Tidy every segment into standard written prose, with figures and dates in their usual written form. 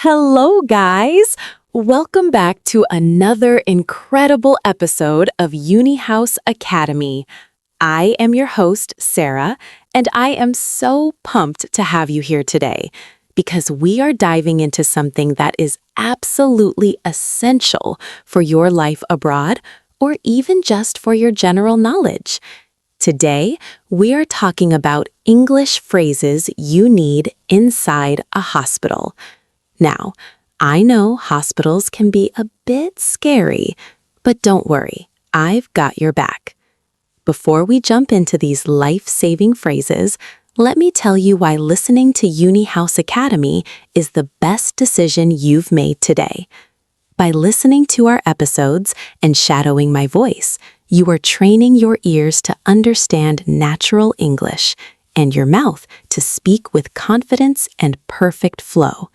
Hello, guys! Welcome back to another incredible episode of UniHouse Academy. I am your host, Sarah, and I am so pumped to have you here today because we are diving into something that is absolutely essential for your life abroad or even just for your general knowledge. Today, we are talking about English phrases you need inside a hospital. Now, I know hospitals can be a bit scary, but don't worry, I've got your back. Before we jump into these life-saving phrases, let me tell you why listening to UniHouse Academy is the best decision you've made today. By listening to our episodes and shadowing my voice, you are training your ears to understand natural English and your mouth to speak with confidence and perfect flow.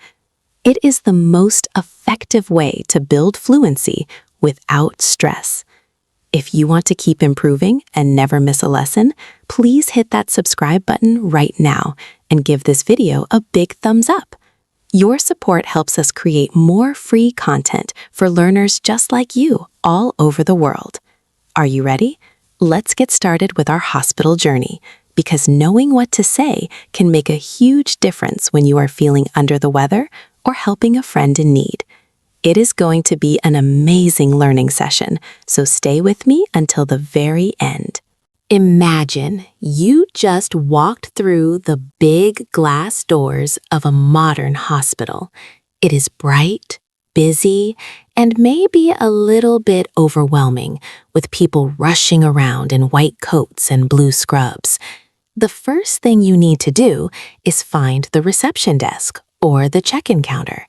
It is the most effective way to build fluency without stress. If you want to keep improving and never miss a lesson, please hit that subscribe button right now and give this video a big thumbs up. Your support helps us create more free content for learners just like you all over the world. Are you ready? Let's get started with our hospital journey, because knowing what to say can make a huge difference when you are feeling under the weather or helping a friend in need. It is going to be an amazing learning session, so stay with me until the very end. Imagine you just walked through the big glass doors of a modern hospital. It is bright, busy, and maybe a little bit overwhelming, with people rushing around in white coats and blue scrubs. The first thing you need to do is find the reception desk or the check-in counter.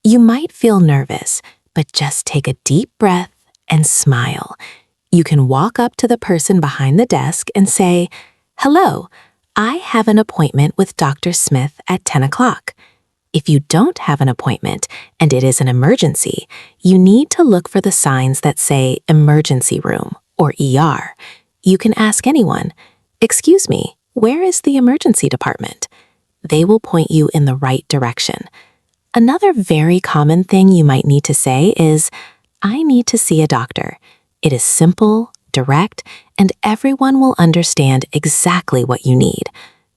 You might feel nervous, but just take a deep breath and smile. You can walk up to the person behind the desk and say, "Hello, I have an appointment with Dr. Smith at 10 o'clock. If you don't have an appointment and it is an emergency, you need to look for the signs that say emergency room or ER. You can ask anyone, "Excuse me, where is the emergency department?" They will point you in the right direction. Another very common thing you might need to say is, "I need to see a doctor." It is simple, direct, and everyone will understand exactly what you need.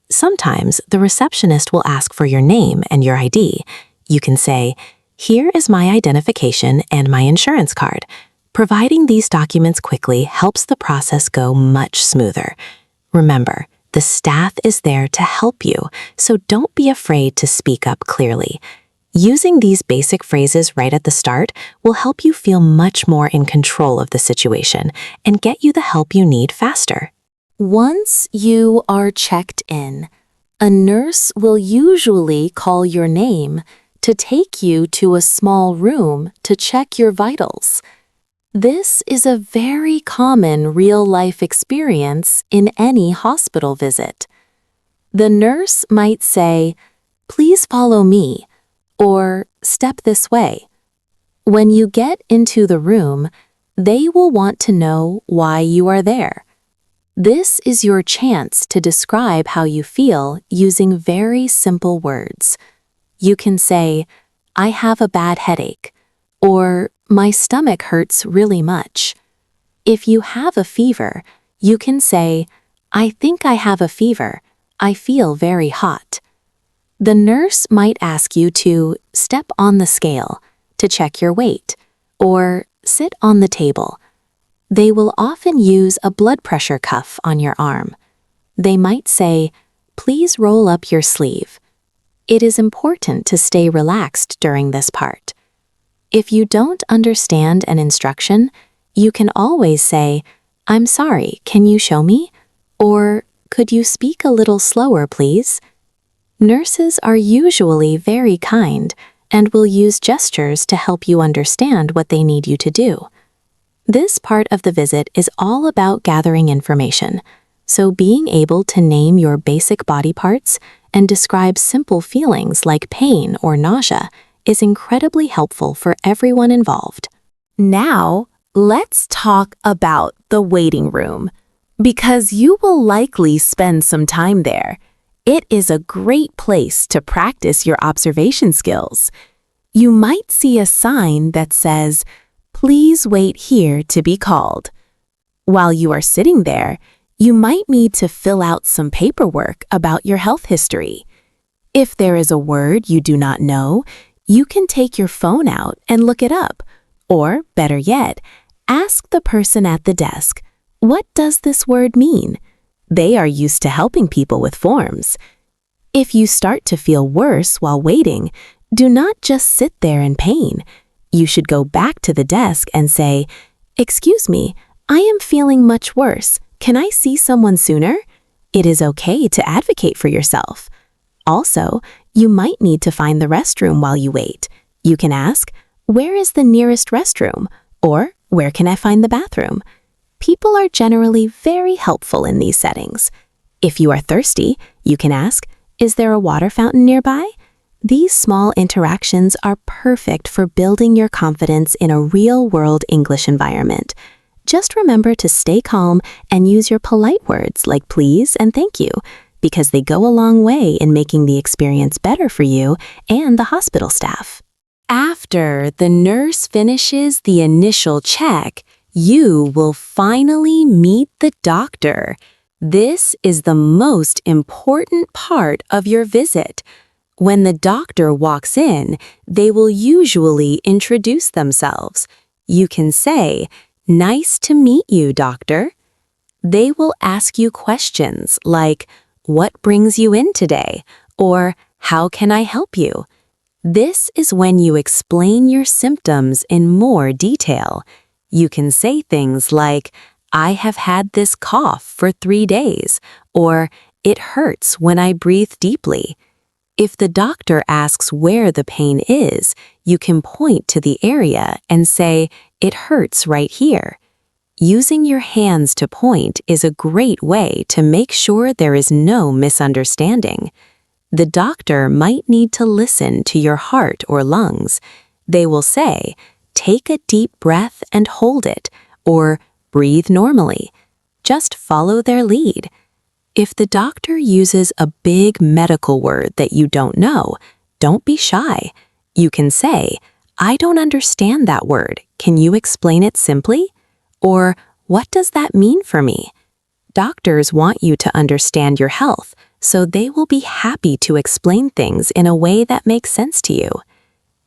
Sometimes the receptionist will ask for your name and your ID. You can say, "Here is my identification and my insurance card." Providing these documents quickly helps the process go much smoother. Remember, the staff is there to help you, so don't be afraid to speak up clearly. Using these basic phrases right at the start will help you feel much more in control of the situation and get you the help you need faster. Once you are checked in, a nurse will usually call your name to take you to a small room to check your vitals. This is a very common real-life experience in any hospital visit. The nurse might say, "Please follow me," or "Step this way." When you get into the room, they will want to know why you are there. This is your chance to describe how you feel using very simple words. You can say, "I have a bad headache," or "My stomach hurts really much." If you have a fever, you can say, "I think I have a fever. I feel very hot." The nurse might ask you to step on the scale to check your weight, or sit on the table. They will often use a blood pressure cuff on your arm. They might say, "Please roll up your sleeve." It is important to stay relaxed during this part. If you don't understand an instruction, you can always say, "I'm sorry, can you show me?" Or, "Could you speak a little slower, please?" Nurses are usually very kind and will use gestures to help you understand what they need you to do. This part of the visit is all about gathering information, so being able to name your basic body parts and describe simple feelings like pain or nausea is incredibly helpful for everyone involved. Now, let's talk about the waiting room, because you will likely spend some time there. It is a great place to practice your observation skills. You might see a sign that says, "Please wait here to be called." While you are sitting there, you might need to fill out some paperwork about your health history. If there is a word you do not know, you can take your phone out and look it up. Or, better yet, ask the person at the desk, "What does this word mean?" They are used to helping people with forms. If you start to feel worse while waiting, do not just sit there in pain. You should go back to the desk and say, "Excuse me, I am feeling much worse. Can I see someone sooner?" It is okay to advocate for yourself. Also, you might need to find the restroom while you wait. You can ask, "Where is the nearest restroom?" Or, "Where can I find the bathroom?" People are generally very helpful in these settings. If you are thirsty, you can ask, "Is there a water fountain nearby?" These small interactions are perfect for building your confidence in a real-world English environment. Just remember to stay calm and use your polite words like please and thank you, because they go a long way in making the experience better for you and the hospital staff. After the nurse finishes the initial check, you will finally meet the doctor. This is the most important part of your visit. When the doctor walks in, they will usually introduce themselves. You can say, "Nice to meet you, doctor." They will ask you questions like, "What brings you in today?" or "How can I help you?" This is when you explain your symptoms in more detail. You can say things like, "I have had this cough for 3 days," or "It hurts when I breathe deeply." If the doctor asks where the pain is, you can point to the area and say, "It hurts right here." Using your hands to point is a great way to make sure there is no misunderstanding. The doctor might need to listen to your heart or lungs. They will say, "Take a deep breath and hold it," or "Breathe normally." Just follow their lead. If the doctor uses a big medical word that you don't know, don't be shy. You can say, "I don't understand that word. Can you explain it simply?" Or, "What does that mean for me?" Doctors want you to understand your health, so they will be happy to explain things in a way that makes sense to you.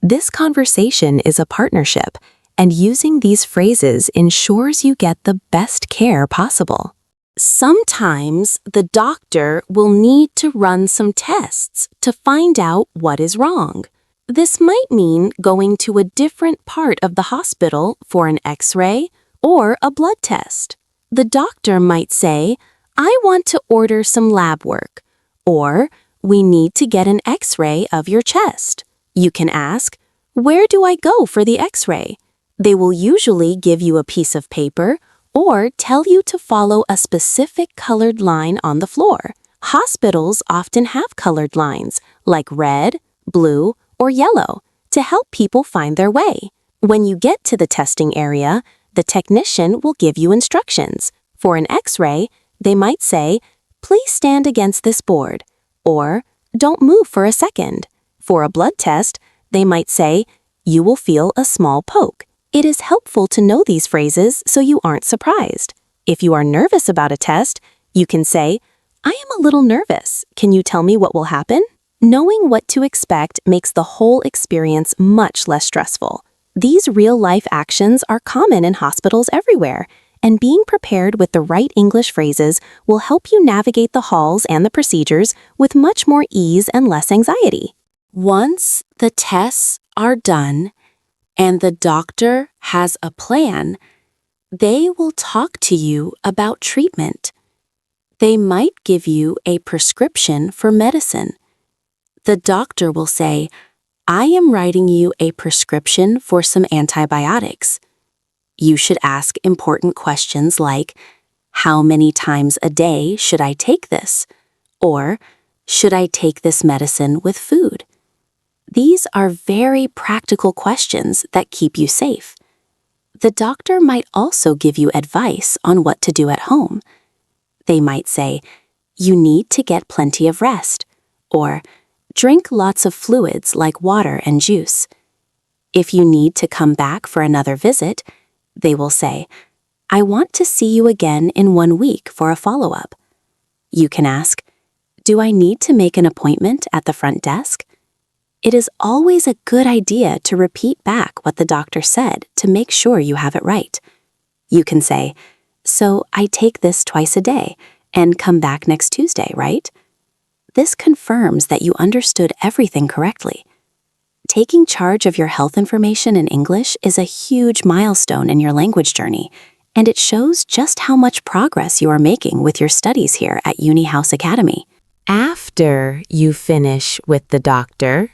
This conversation is a partnership, and using these phrases ensures you get the best care possible. Sometimes the doctor will need to run some tests to find out what is wrong. This might mean going to a different part of the hospital for an X-ray or a blood test. The doctor might say, "I want to order some lab work," or "We need to get an X-ray of your chest." You can ask, "Where do I go for the X-ray?" They will usually give you a piece of paper or tell you to follow a specific colored line on the floor. Hospitals often have colored lines, like red, blue, or yellow, to help people find their way. When you get to the testing area, the technician will give you instructions. For an X-ray, they might say, "Please stand against this board," or "Don't move for a second." For a blood test, they might say, "You will feel a small poke." It is helpful to know these phrases so you aren't surprised. If you are nervous about a test, you can say, "I am a little nervous. Can you tell me what will happen?" Knowing what to expect makes the whole experience much less stressful. These real-life actions are common in hospitals everywhere, and being prepared with the right English phrases will help you navigate the halls and the procedures with much more ease and less anxiety. Once the tests are done, and the doctor has a plan, they will talk to you about treatment. They might give you a prescription for medicine. The doctor will say, "I am writing you a prescription for some antibiotics." You should ask important questions like, "How many times a day should I take this?" Or, "Should I take this medicine with food?" These are very practical questions that keep you safe. The doctor might also give you advice on what to do at home. They might say, "You need to get plenty of rest," or "Drink lots of fluids like water and juice." If you need to come back for another visit, they will say, "I want to see you again in 1 week for a follow-up." You can ask, "Do I need to make an appointment at the front desk?" It is always a good idea to repeat back what the doctor said to make sure you have it right. You can say, "So I take this twice a day and come back next Tuesday, right?" This confirms that you understood everything correctly. Taking charge of your health information in English is a huge milestone in your language journey, and it shows just how much progress you are making with your studies here at UniHouse Academy. After you finish with the doctor,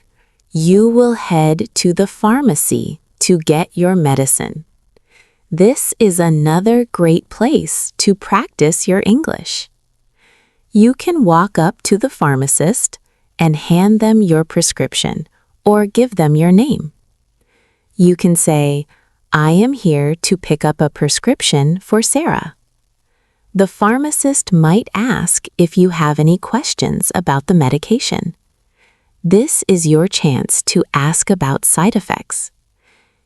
you will head to the pharmacy to get your medicine. This is another great place to practice your English. You can walk up to the pharmacist and hand them your prescription or give them your name. You can say, "I am here to pick up a prescription for Sarah." The pharmacist might ask if you have any questions about the medication. This is your chance to ask about side effects.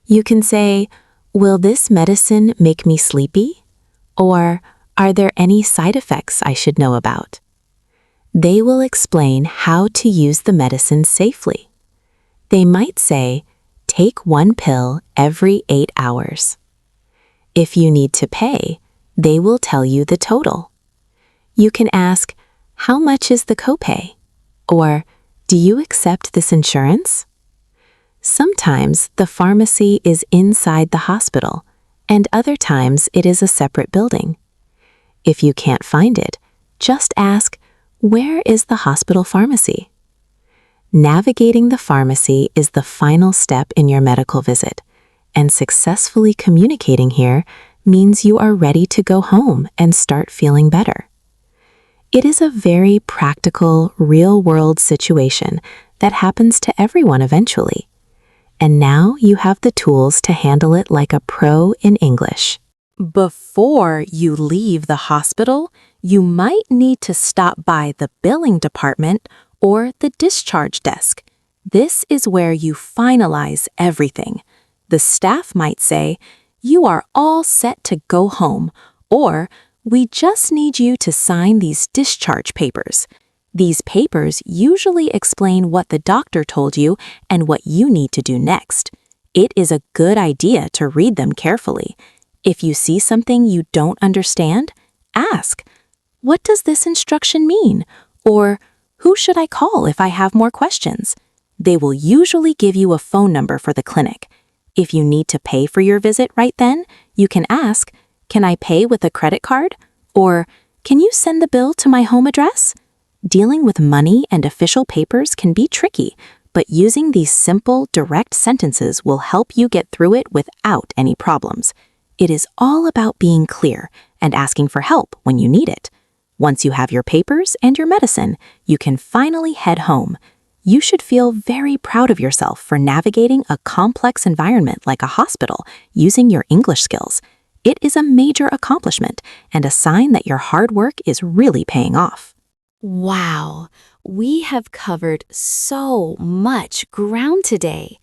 You can say, "Will this medicine make me sleepy?" Or, "Are there any side effects I should know about?" They will explain how to use the medicine safely. They might say, "Take 1 pill every 8 hours." If you need to pay, they will tell you the total. You can ask, "How much is the copay?" Or, "Do you accept this insurance?" Sometimes the pharmacy is inside the hospital, and other times it is a separate building. If you can't find it, just ask, "Where is the hospital pharmacy?" Navigating the pharmacy is the final step in your medical visit, and successfully communicating here means you are ready to go home and start feeling better. It is a very practical, real-world situation that happens to everyone eventually. And now you have the tools to handle it like a pro in English. Before you leave the hospital, you might need to stop by the billing department or the discharge desk. This is where you finalize everything. The staff might say, "You are all set to go home," or, "We just need you to sign these discharge papers." These papers usually explain what the doctor told you and what you need to do next. It is a good idea to read them carefully. If you see something you don't understand, ask, "What does this instruction mean?" Or, "Who should I call if I have more questions?" They will usually give you a phone number for the clinic. If you need to pay for your visit right then, you can ask, "Can I pay with a credit card?" Or, "Can you send the bill to my home address?" Dealing with money and official papers can be tricky, but using these simple, direct sentences will help you get through it without any problems. It is all about being clear and asking for help when you need it. Once you have your papers and your medicine, you can finally head home. You should feel very proud of yourself for navigating a complex environment like a hospital using your English skills. It is a major accomplishment and a sign that your hard work is really paying off. Wow, we have covered so much ground today.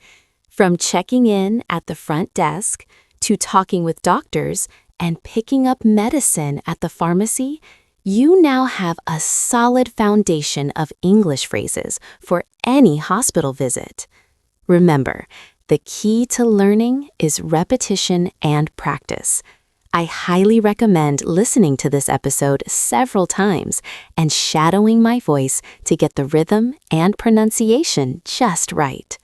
From checking in at the front desk to talking with doctors and picking up medicine at the pharmacy, you now have a solid foundation of English phrases for any hospital visit. Remember, the key to learning is repetition and practice. I highly recommend listening to this episode several times and shadowing my voice to get the rhythm and pronunciation just right.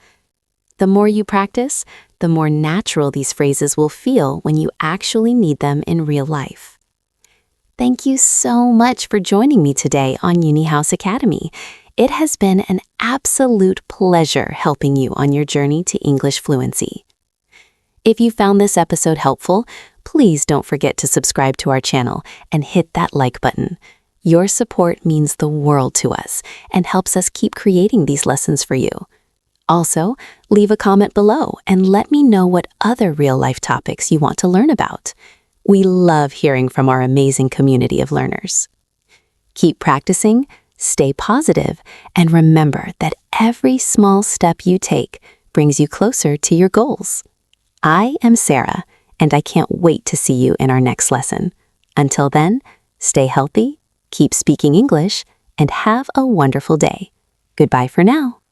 The more you practice, the more natural these phrases will feel when you actually need them in real life. Thank you so much for joining me today on UniHouse Academy. It has been an absolute pleasure helping you on your journey to English fluency. If you found this episode helpful, please don't forget to subscribe to our channel and hit that like button. Your support means the world to us and helps us keep creating these lessons for you. Also, leave a comment below and let me know what other real-life topics you want to learn about. We love hearing from our amazing community of learners. Keep practicing, stay positive, and remember that every small step you take brings you closer to your goals. I am Sarah, and I can't wait to see you in our next lesson. Until then, stay healthy, keep speaking English, and have a wonderful day. Goodbye for now.